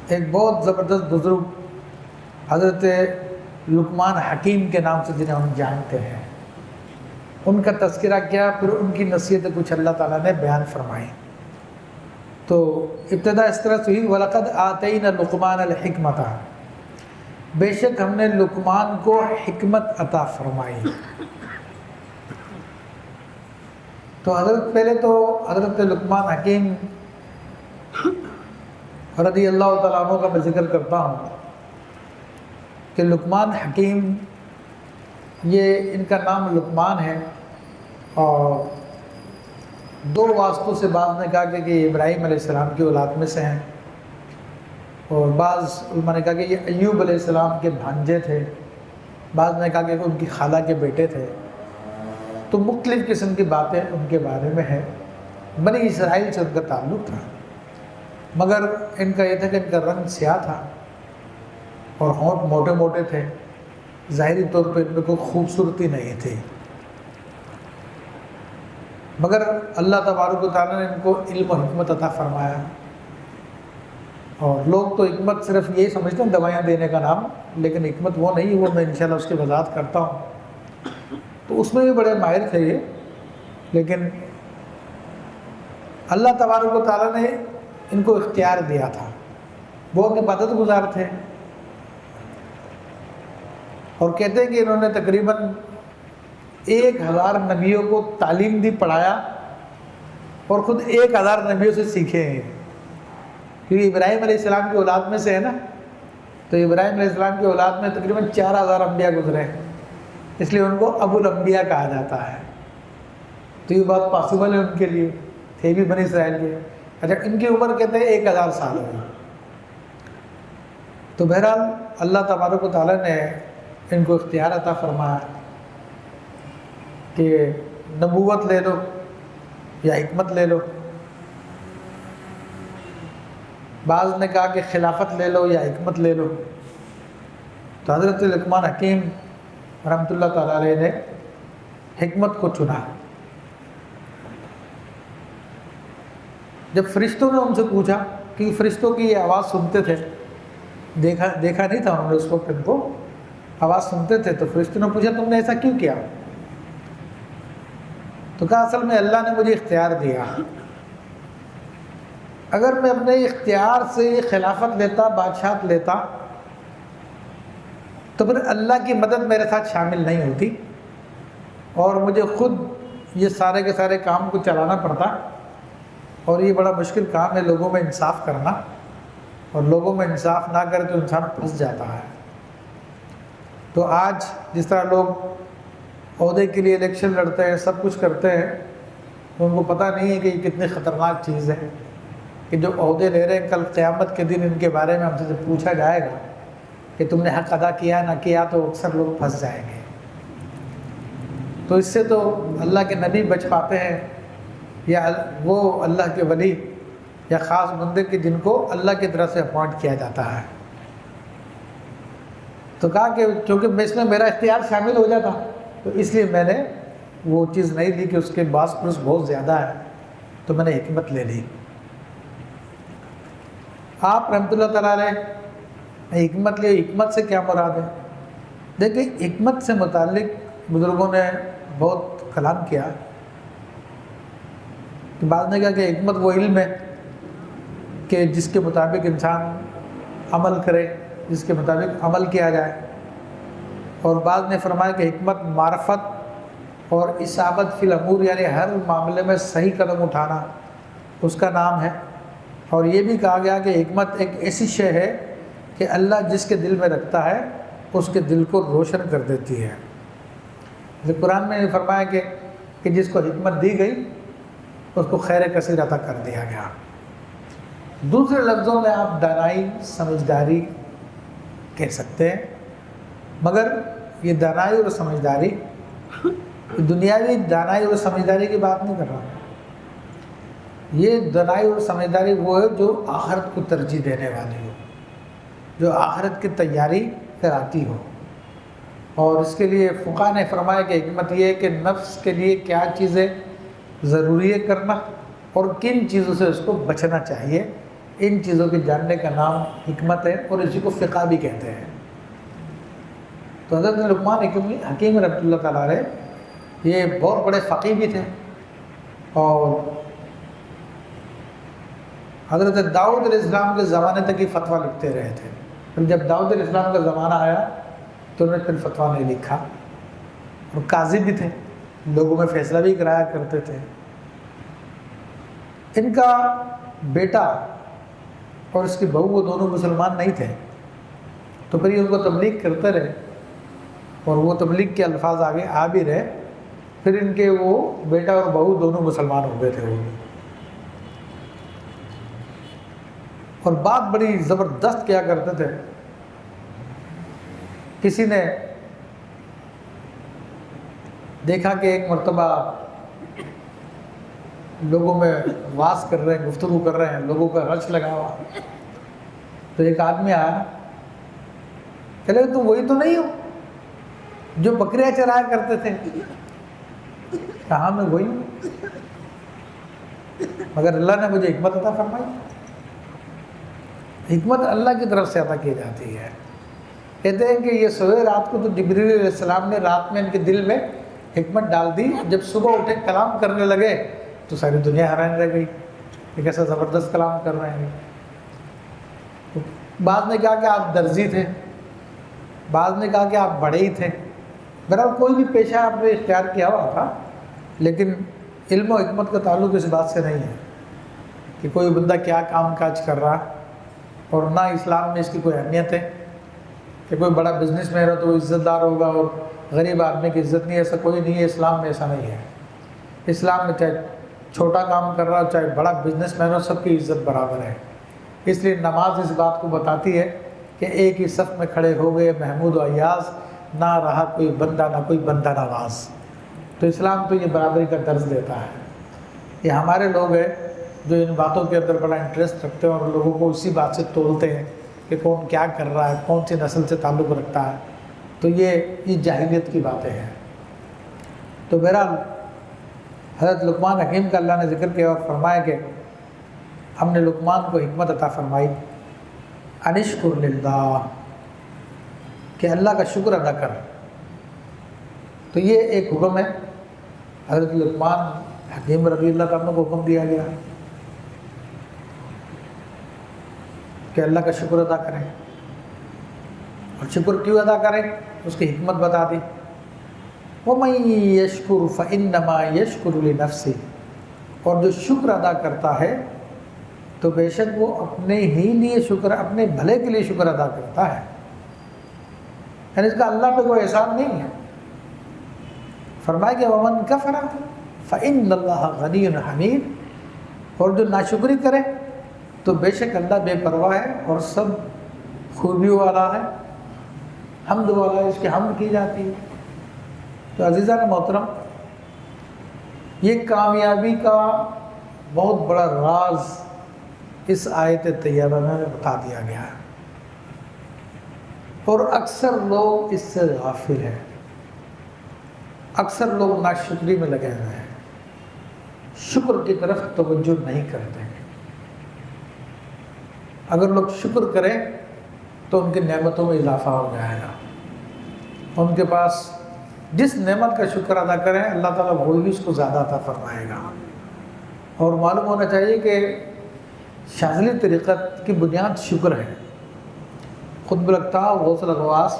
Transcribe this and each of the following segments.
ایک بہت زبردست بزرگ حضرت لقمان حکیم کے نام سے جنہیں ہم جانتے ہیں، ان کا تذکرہ کیا، پھر ان کی نصیحتیں کچھ اللہ تعالیٰ نے بیان فرمائی۔ تو ابتدا اس طرح سے ہوئی، وَلَقَدْ آتَيْنَا لُقْمَانَ الْحِكْمَةَ، بے شک ہم نے لقمان کو حکمت عطا فرمائی۔ تو پہلے تو حضرت لقمان حکیم رضی اللہ تعالیٰ عنہ کا میں ذکر کرتا ہوں کہ لقمان حکیم، یہ ان کا نام لقمان ہے، اور دو واسطوں سے بعض نے کہا کہ یہ ابراہیم علیہ السلام کی اولاد میں سے ہیں، اور بعض علماء نے کہا کہ یہ ایوب علیہ السلام کے بھانجے تھے، بعض نے کہا کہ ان کی خالہ کے بیٹے تھے۔ تو مختلف قسم کی باتیں ان کے بارے میں ہیں۔ بنی اسرائیل سے ان کا تعلق تھا، مگر ان کا یہ تھا کہ ان کا رنگ سیاہ تھا اور ہونٹ موٹے موٹے تھے، ظاہری طور پہ ان میں کوئی خوبصورتی نہیں تھی، مگر اللہ تبارک و تعالیٰ نے ان کو علم و حکمت عطا فرمایا۔ اور لوگ تو حکمت صرف یہی سمجھتے ہیں دوائیاں دینے کا نام، لیکن حکمت وہ نہیں، وہ میں انشاءاللہ اس کی وضاحت کرتا ہوں۔ تو اس میں بھی بڑے ماہر تھے یہ، لیکن اللہ تبارک و تعالیٰ نے ان کو اختیار دیا تھا، بہت عبادت گزار تھے، اور کہتے ہیں کہ انہوں نے تقریباً 1000 نبیوں کو تعلیم دی، پڑھایا، اور خود 1000 نبیوں سے سیکھے ہیں، کیونکہ ابراہیم علیہ السلام کی اولاد میں سے ہے نا، تو ابراہیم علیہ السلام کی اولاد میں تقریباً 4000 انبیاء گزرے ہیں، اس لیے ان کو ابو الانبیاء کہا جاتا ہے۔ تو یہ بات پاسبل ہے ان کے لیے، تھے بھی بنی اسرائیل کے۔ اچھا، ان کی عمر کہتے ہیں 1000 سال ہوئی۔ تو بہرحال اللہ تبارک و تعالیٰ نے ان کو اختیار عطا فرمایا کہ نبوت لے لو یا حکمت لے لو، بعض نے کہا کہ خلافت لے لو یا حکمت لے لو۔ تو حضرت لقمان حکیم رحمۃ اللہ تعالیٰ علیہ نے حکمت کو چنا۔ جب فرشتوں نے ان سے پوچھا، کہ فرشتوں کی یہ آواز سنتے تھے، دیکھا نہیں تھا انہوں نے اس وقت، ان کو آواز سنتے تھے، تو فرشتوں نے پوچھا تم نے ایسا کیوں کیا؟ تو کہا اصل میں اللہ نے مجھے اختیار دیا، اگر میں اپنے اختیار سے خلافت لیتا، بادشاہت لیتا، تو پھر اللہ کی مدد میرے ساتھ شامل نہیں ہوتی، اور مجھے خود یہ سارے کے سارے کام کو چلانا پڑتا، اور یہ بڑا مشکل کام ہے لوگوں میں انصاف کرنا، اور لوگوں میں انصاف نہ کرے تو انسان پھنس جاتا ہے۔ تو آج جس طرح لوگ عہدے کے لیے الیکشن لڑتے ہیں، سب کچھ کرتے ہیں، تو ان کو پتہ نہیں ہے کہ یہ کتنی خطرناک چیز ہے، کہ جو عہدے لے رہے ہیں کل قیامت کے دن ان کے بارے میں ہم سے جب پوچھا جائے گا کہ تم نے حق ادا کیا نہ کیا، تو اکثر لوگ پھنس جائیں گے۔ تو اس سے تو اللہ کے نبی بچ پاتے ہیں، یا وہ اللہ کے ولی یا خاص بندے کے جن کو اللہ کی طرف سے اپوائنٹ کیا جاتا ہے۔ تو کہا کہ چونکہ اس میں میرا اختیار شامل ہو جاتا، تو اس لیے میں نے وہ چیز نہیں لی کہ اس کے باس پلس بہت زیادہ ہے، تو میں نے حکمت لے لی۔ آپ رحمۃ اللہ تعالیٰ علیہ حکمت لی، حکمت سے کیا مراد ہے؟ دیکھیں، حکمت سے متعلق بزرگوں نے بہت کلام کیا، کہ بعض نے کہا کہ حکمت وہ علم ہے کہ جس کے مطابق انسان عمل کرے، جس کے مطابق عمل کیا جائے، اور بعض نے فرمایا کہ حکمت معرفت اور اصابت فی الامور، یعنی ہر معاملے میں صحیح قدم اٹھانا اس کا نام ہے۔ اور یہ بھی کہا گیا کہ حکمت ایک ایسی شے ہے کہ اللہ جس کے دل میں رکھتا ہے اس کے دل کو روشن کر دیتی ہے۔ جیسے قرآن میں نے فرمایا کہ جس کو حکمت دی گئی اس کو خیر کثیر عطا کر دیا گیا۔ دوسرے لفظوں میں آپ دانائی، سمجھداری کہہ سکتے ہیں، مگر یہ دانائی اور سمجھداری، دنیاوی دانائی اور سمجھداری کی بات نہیں کر رہا، یہ دانائی اور سمجھداری وہ ہے جو آخرت کو ترجیح دینے والی ہو، جو آخرت کی تیاری کراتی ہو۔ اور اس کے لیے فقہاء نے فرمایا کہ حکمت یہ ہے کہ نفس کے لیے کیا چیزیں ضروری ہے کرنا، اور کن چیزوں سے اس کو بچنا چاہیے، ان چیزوں کے جاننے کا نام حکمت ہے، اور اسی کو فقہ بھی کہتے ہیں۔ تو حضرت لقمان حکیم رحمۃ اللہ تعالیٰ علیہ یہ بہت بڑے فقیہ بھی تھے، اور حضرت داؤد علیہ السلام کے زمانے تک ہی فتویٰ لکھتے رہے تھے۔ پھر جب داؤد علیہ السلام کا زمانہ آیا تو انہوں نے پھر فتویٰ نہیں لکھا، اور قاضی بھی تھے، لوگوں میں فیصلہ بھی کرایا کرتے تھے۔ ان کا بیٹا اور اس کی بہو وہ دونوں مسلمان نہیں تھے، تو پھر یہ ان کو تبلیغ کرتے رہے، اور وہ تبلیغ کے الفاظ آگے آ بھی رہے، پھر ان کے وہ بیٹا اور بہو دونوں مسلمان ہو گئے تھے وہ بھی۔ اور بات بڑی زبردست کیا کرتے تھے، کسی نے دیکھا کہ ایک مرتبہ لوگوں میں واز کر رہے ہیں، گفتگو کر رہے ہیں، لوگوں کا رش لگا ہوا، تو ایک آدمی آیا، چلے تم وہی تو نہیں ہو جو بکریاں چرایا کرتے تھے؟ کہا میں وہی ہوں، مگر اللہ نے مجھے حکمت عطا فرمائی۔ حکمت اللہ کی طرف سے عطا کی جاتی ہے۔ کہتے ہیں کہ یہ سوئے رات کو تو جبریل علیہ السلام نے رات میں ان کے دل میں حکمت ڈال دی، جب صبح اٹھے کلام کرنے لگے تو ساری دنیا حیران رہ گئی کہ کیسا زبردست کلام کر رہے ہیں۔ بعض نے کہا کہ آپ درزی تھے، بعض نے کہا کہ آپ بڑے ہی تھے، بہرحال کوئی بھی پیشہ آپ نے اختیار کیا ہوا تھا، لیکن علم و حکمت کا تعلق اس بات سے نہیں ہے کہ کوئی بندہ کیا کام کاج کر رہا، اور نہ اسلام میں اس کی کوئی اہمیت ہے کہ کوئی بڑا بزنس مین ہو تو وہ عزت دار ہوگا اور غریب آدمی کی عزت نہیں، ایسا کوئی نہیں ہے، اسلام میں ایسا نہیں ہے۔ اسلام میں چاہے چھوٹا کام کر رہا ہو چاہے بڑا بزنس مین ہو، سب کی عزت برابر ہے۔ اس لیے نماز اس بات کو بتاتی ہے کہ ایک ہی صف میں کھڑے ہو گئے محمود و ایاز، نہ رہا کوئی بندہ نہ کوئی بندہ نواز۔ تو اسلام تو یہ برابری کا درس دیتا ہے۔ یہ ہمارے لوگ ہیں جو ان باتوں کے اندر بڑا انٹرسٹ رکھتے ہیں اور لوگوں کو اسی بات سے تولتے ہیں کہ کون کیا کر رہا ہے، کون سی نسل سے تعلق رکھتا ہے، تو یہ جاہلیت کی باتیں ہیں۔ تو بہرحال حضرت لقمان حکیم کا اللہ نے ذکر کیا اور فرمایا کہ ہم نے لقمان کو حکمت عطا فرمائی، انشکر للہ، کہ اللہ کا شکر ادا کر۔ تو یہ ایک حکم ہے، حضرت لقمان حکیم رضی اللہ تعالیٰ کو حکم دیا گیا کہ اللہ کا شکر ادا کریں، اور شکر کیوں ادا کریں اس کی حکمت بتا دی۔ وَمَن يَشْكُرْ فَإِنَّمَا يَشْكُرُ لِنَفْسِهِ، اور جو شکر ادا کرتا ہے تو بے شک وہ اپنے ہی لیے شکر، اپنے بھلے کے لیے شکر ادا کرتا ہے، یعنی اس کا اللہ پہ کوئی احسان نہیں ہے۔ فرمایا کہ وَمَن كَفَرَ فَإِنَّ اللَّهَ غَنِيٌّ حَمِيدٌ، اور جو ناشکری کرے تو بے شک اللہ بے پرواہ ہے اور سب خوبیوں والا ہے، حمد والا ہے، اس کی حمد کی جاتی ہے۔ تو عزیزان محترم، یہ کامیابی کا بہت بڑا راز اس آیت طیبہ میں بتا دیا گیا ہے، اور اکثر لوگ اس سے غافل ہیں، اکثر لوگ ناشکری میں لگے ہوئے ہیں، شکر کی طرف توجہ نہیں کرتے ہیں۔ اگر لوگ شکر کریں تو ان کی نعمتوں میں اضافہ ہو جائے گا، ان کے پاس جس نعمت کا شکر ادا کریں اللہ تعالیٰ وہی اس کو زیادہ عطا فرمائے گا۔ اور معلوم ہونا چاہیے کہ شاذلی طریقت کی بنیاد شکر ہے۔ قطب الأقطاب غوث الغواص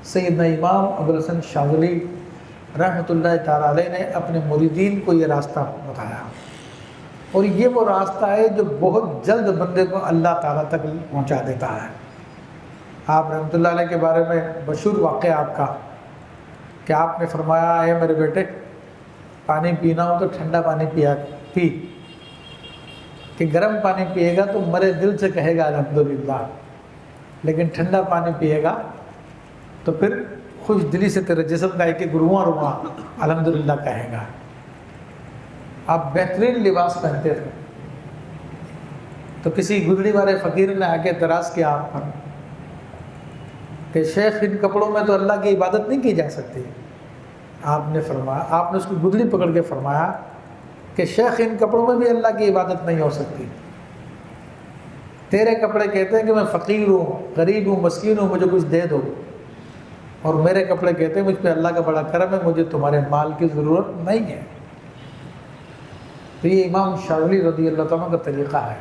سیدنا امام ابوالحسن شاذلی رحمۃ اللہ تعالیٰ علیہ نے اپنے مریدین کو یہ راستہ بتایا، اور یہ وہ راستہ ہے جو بہت جلد بندے کو اللہ تعالیٰ تک پہنچا دیتا ہے۔ آپ رحمۃ اللہ علیہ کے بارے میں مشہور واقعہ آپ کا کہ آپ نے فرمایا، اے میرے بیٹے، پانی پینا ہو تو ٹھنڈا پانی پی، کہ گرم پانی پیے گا تو مرے دل سے کہے گا الحمدللہ، لیکن ٹھنڈا پانی پیے گا تو پھر خوش دلی سے تیرے جسم کا ایک رواں رواں الحمدللہ کہے گا۔ آپ بہترین لباس پہنتے تھے، تو کسی گزری والے فقیر نے آ کے اعتراض کیا آپ پر کہ شیخ ان کپڑوں میں تو اللہ کی عبادت نہیں کی جا سکتی۔ آپ نے اس کو گدڑی پکڑ کے فرمایا کہ شیخ ان کپڑوں میں بھی اللہ کی عبادت نہیں ہو سکتی، تیرے کپڑے کہتے ہیں کہ میں فقیر ہوں، غریب ہوں، مسکین ہوں، مجھے کچھ دے دو، اور میرے کپڑے کہتے ہیں مجھ پہ اللہ کا بڑا کرم ہے، مجھے تمہارے مال کی ضرورت نہیں ہے۔ تو یہ امام شاذلی رضی اللہ تعالیٰ کا طریقہ ہے،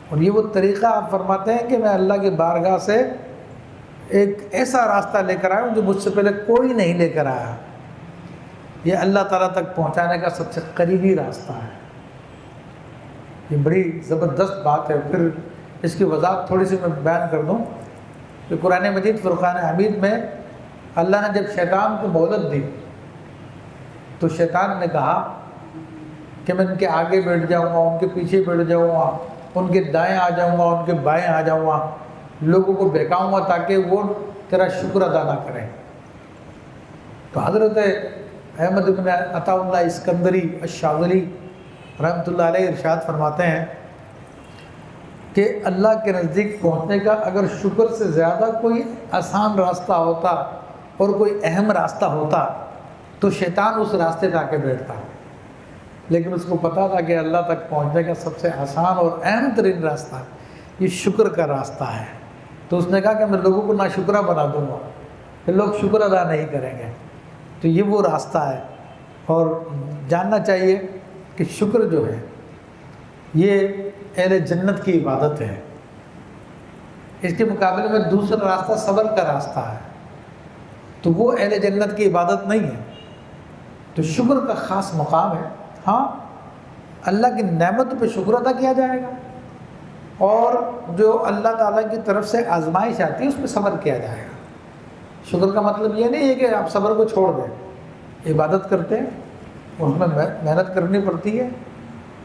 اور یہ وہ طریقہ آپ فرماتے ہیں کہ میں اللہ کی بارگاہ سے ایک ایسا راستہ لے کر آیا ہوں جو مجھ سے پہلے کوئی نہیں لے کر آیا۔ یہ اللہ تعالیٰ تک پہنچانے کا سب سے قریبی راستہ ہے۔ یہ بڑی زبردست بات ہے۔ پھر اس کی وضاحت تھوڑی سی میں بیان کر دوں کہ قرآن مجید فرقان حمید میں اللہ نے جب شیطان کو مہلت دی تو شیطان نے کہا کہ میں ان کے آگے بیٹھ جاؤں گا، ان کے پیچھے بیٹھ جاؤں گا، ان کے دائیں آ جاؤں گا، ان کے بائیں آ جاؤں گا، لوگوں کو بہکاؤں گا تاکہ وہ تیرا شکر ادا نہ کریں۔ تو حضرت احمد بن عطا اللہ اسکندری الشاذلی رحمۃ اللہ علیہ ارشاد فرماتے ہیں کہ اللہ کے نزدیک پہنچنے کا اگر شکر سے زیادہ کوئی آسان راستہ ہوتا اور کوئی اہم راستہ ہوتا تو شیطان اس راستے پہ آ کے بیٹھتا، لیکن اس کو پتہ تھا کہ اللہ تک پہنچنے کا سب سے آسان اور اہم ترین راستہ یہ شکر کا راستہ ہے۔ تو اس نے کہا کہ میں لوگوں کو ناشکرہ بنا دوں گا کہ لوگ شکر ادا نہیں کریں گے۔ تو یہ وہ راستہ ہے، اور جاننا چاہیے کہ شکر جو ہے یہ اہل جنت کی عبادت ہے۔ اس کے مقابلے میں دوسرا راستہ صبر کا راستہ ہے، تو وہ اہل جنت کی عبادت نہیں ہے۔ تو شکر کا خاص مقام ہے۔ ہاں، اللہ کی نعمت پہ شکر ادا کیا جائے گا، اور جو اللہ تعالیٰ کی طرف سے آزمائش آتی ہے اس پہ صبر کیا جائے گا۔ شکر کا مطلب یہ نہیں ہے کہ آپ صبر کو چھوڑ دیں۔ عبادت کرتے ہیں، اس میں محنت کرنی پڑتی ہے،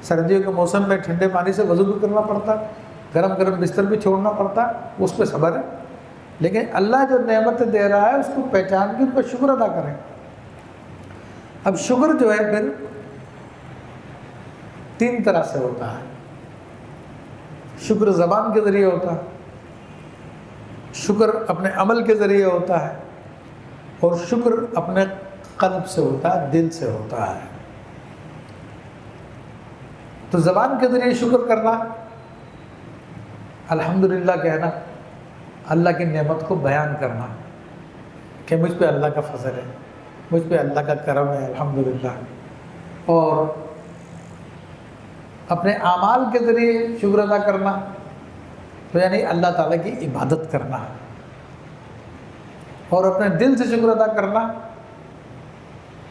سردیوں کے موسم میں ٹھنڈے پانی سے وضو بھی کرنا پڑتا، گرم گرم بستر بھی چھوڑنا پڑتا، اس پہ صبر ہے۔ لیکن اللہ جو نعمت دے رہا ہے اس کو پہچان کے ان پر شکر ادا کریں۔ اب شکر جو ہے پھر 3 طرح سے ہوتا ہے۔ شکر زبان کے ذریعے ہوتا ہے، شکر اپنے عمل کے ذریعے ہوتا ہے، اور شکر اپنے قلب سے ہوتا ہے، دل سے ہوتا ہے۔ تو زبان کے ذریعے شکر کرنا، الحمدللہ کہنا، اللہ کی نعمت کو بیان کرنا کہ مجھ پہ اللہ کا فضل ہے، مجھ پہ اللہ کا کرم ہے الحمدللہ، اور اپنے اعمال کے ذریعے شکر ادا کرنا تو یعنی اللہ تعالیٰ کی عبادت کرنا، اور اپنے دل سے شکر ادا کرنا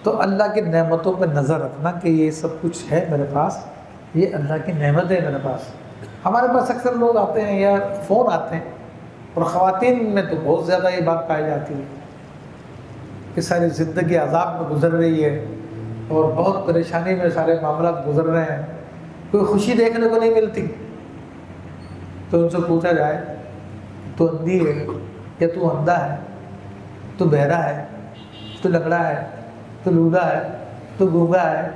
تو اللہ کی نعمتوں پہ نظر رکھنا کہ یہ سب کچھ ہے میرے پاس، یہ اللہ کی نعمت ہے میرے پاس۔ ہمارے پاس اکثر لوگ آتے ہیں یا فون آتے ہیں، اور خواتین میں تو بہت زیادہ یہ بات پائی جاتی ہے کہ ساری زندگی عذاب میں گزر رہی ہے اور بہت پریشانی میں سارے معاملات گزر رہے ہیں، کوئی خوشی دیکھنے کو نہیں ملتی۔ تو ان سے پوچھا جائے تو اندھی ہے یا تو اندھا ہے، تو بہرا ہے، تو لنگڑا ہے، تو لولا ہے، تو گونگا ہے،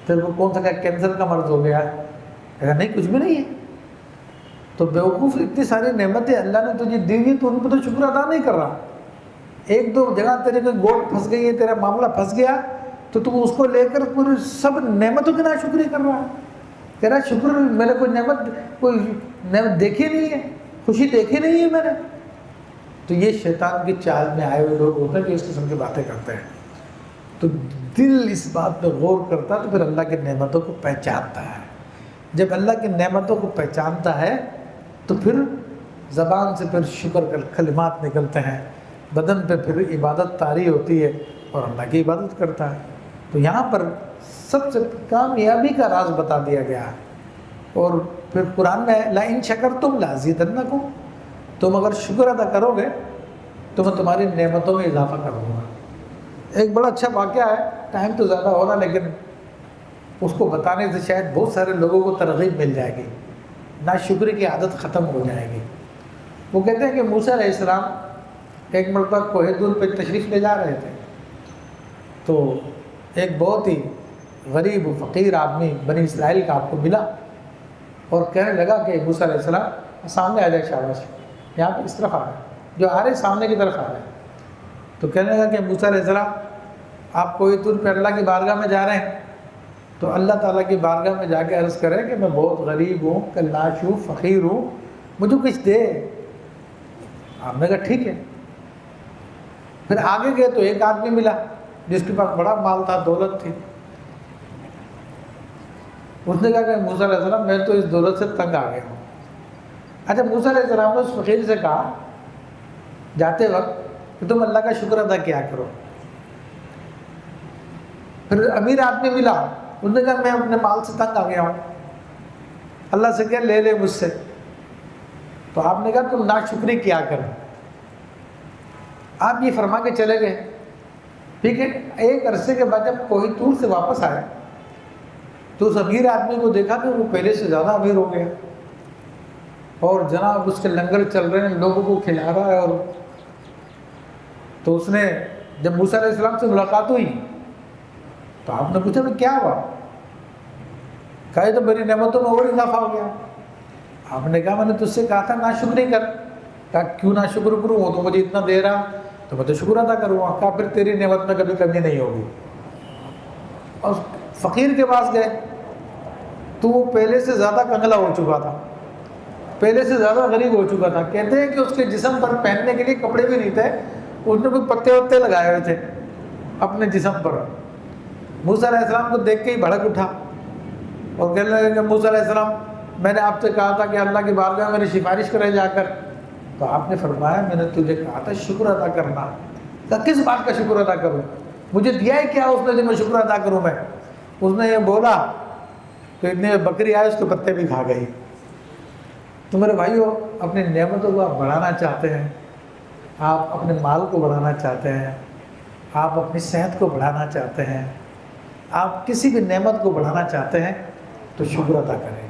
تیرے کو کون سا کینسر کا مرض ہو گیا ہے؟ اگر نہیں، کچھ بھی نہیں ہے۔ تو بیوقوف، اتنی ساری نعمتیں اللہ نے تجھے دی ہوئی تو ان پہ تو شکر ادا نہیں کر رہا۔ 1-2 جگہ تیرے کوئی گوٹ پھنس گئی ہے، تیرا معاملہ پھنس گیا تو تم اس کو لے کر پوری سب نعمتوں کی ناشکری کر رہا ہے۔ تیرا شکر، میں نے کوئی نعمت دیکھی نہیں ہے، خوشی دیکھی نہیں ہے میں نے۔ تو یہ شیطان کی چال میں آئے ہوئے لوگ ہوتے ہیں جو اس قسم کی باتیں کرتے ہیں۔ تو دل اس بات پہ غور کرتا ہے تو پھر اللہ کی نعمتوں کو پہچانتا ہے۔ جب اللہ کی نعمتوں کو پہچانتا ہے تو پھر زبان سے پھر شکر کے کلمات نکلتے ہیں، بدن پہ پھر عبادت طاری ہوتی ہے اور اللہ کی عبادت کرتا ہے۔ تو یہاں پر سب سے کامیابی کا راز بتا دیا گیا ہے، اور پھر قرآن میں لَئِن شَكَرْتُمْ لَأَزِيدَنَّكُمْ، تم اگر شکر ادا کرو گے تو میں تمہاری نعمتوں میں اضافہ کروں گا۔ ایک بڑا اچھا واقعہ ہے، ٹائم تو زیادہ ہونا، لیکن اس کو بتانے سے شاید بہت سارے لوگوں کو ترغیب مل جائے گی، ناشکری کی عادت ختم ہو جائے گی۔ وہ کہتے ہیں کہ موسیٰ علیہ السلام ایک مرتبہ کوہ طور پہ تشریف لے جا رہے تھے، تو ایک بہت ہی غریب و فقیر آدمی بنی اسرائیل کا آپ کو ملا اور کہنے لگا کہ موسیٰ علیہ السلام سامنے آ جائے، شاباش، یہاں پہ اس طرف آ رہے ہیں، جو آ رہے سامنے کی طرف آ رہے ہیں۔ تو کہنے لگا کہ موسیٰ علیہ السلام آپ کوہ طور پہ اللہ کی بارگاہ میں جا رہے ہیں، تو اللہ تعالیٰ کی بارگاہ میں جا کے عرض کرے کہ میں بہت غریب ہوں، کلاش ہوں، فقیر ہوں، مجھے کچھ دے۔ آپ نے کہا ٹھیک ہے۔ پھر آگے گئے تو ایک آدمی ملا جس کے پاس بڑا مال تھا، دولت تھی۔ اس نے کہا کہ موسیٰ علیہ السلام میں تو اس دولت سے تنگ آ گیا ہوں۔ اچھا، موسیٰ علیہ السلام نے اس فقیر سے کہا جاتے وقت کہ تم اللہ کا شکر ادا کیا کرو۔ پھر امیر آدمی ملا، اس نے کہا میں اپنے مال سے تنگ آ گیا ہوں، اللہ سے کیا لے لے مجھ سے۔ تو آپ نے کہا تم ناشکری کیا کرو۔ آپ یہ فرما کے چلے گئے۔ ٹھیک ہے، ایک عرصے کے بعد جب کوئی طور سے واپس آیا تو اس امیر آدمی کو دیکھا کہ وہ پہلے سے زیادہ امیر ہو گیا، اور جناب اس کے لنگر چل رہے ہیں، لوگوں کو کھلا رہا ہے۔ اور تو اس نے جب موسیٰ علیہ السلام سے ملاقات ہوئی تو آپ نے پوچھا کہ کیا ہوا؟ کہا یہ تو میری نعمتوں میں اور اضافہ ہو گیا۔ آپ نے کہا میں نے تجھ سے کہا تھا ناشکری کر۔ کہا کیوں ناشکر کروں، وہ تو مجھے اتنا دے رہا تو میں تو شکر ادا کروں گا۔ کہا پھر تیری نعمت میں کبھی کمی نہیں ہوگی۔ اور فقیر کے پاس گئے تو وہ پہلے سے زیادہ کنگلا ہو چکا تھا، پہلے سے زیادہ غریب ہو چکا تھا۔ کہتے ہیں کہ اس کے جسم پر پہننے کے لیے کپڑے بھی نہیں تھے، اس نے کوئی پتے وتے لگائے ہوئے تھے اپنے جسم پر۔ موسیٰ علیہ السلام کو دیکھ کے ہی بھڑک اٹھا اور کہنے لگے کہ موسیٰ علیہ السلام میں نے آپ سے کہا تھا کہ اللہ کی بارگاہ میں میری سفارش کرے جا کر۔ تو آپ نے فرمایا میں نے تجھے کہا تھا شکر ادا کرنا۔ کہا کس بات کا شکر ادا کروں، مجھے دیا ہے کیا اس نے جو میں شکر ادا کروں میں؟ اس نے یہ بولا تو اتنے بکری آئے اس کے پتے بھی کھا گئی۔ تو میرے بھائیو، اپنی نعمتوں کو آپ بڑھانا چاہتے ہیں، آپ اپنے مال کو بڑھانا چاہتے ہیں، آپ اپنی صحت کو بڑھانا چاہتے ہیں، آپ کسی بھی نعمت کو بڑھانا چاہتے ہیں تو شکر ادا کریں۔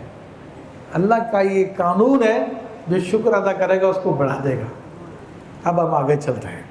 اللہ کا یہ قانون ہے، جو شکر ادا کرے گا اس کو بڑھا دے گا۔ اب ہم آگے چلتے ہیں۔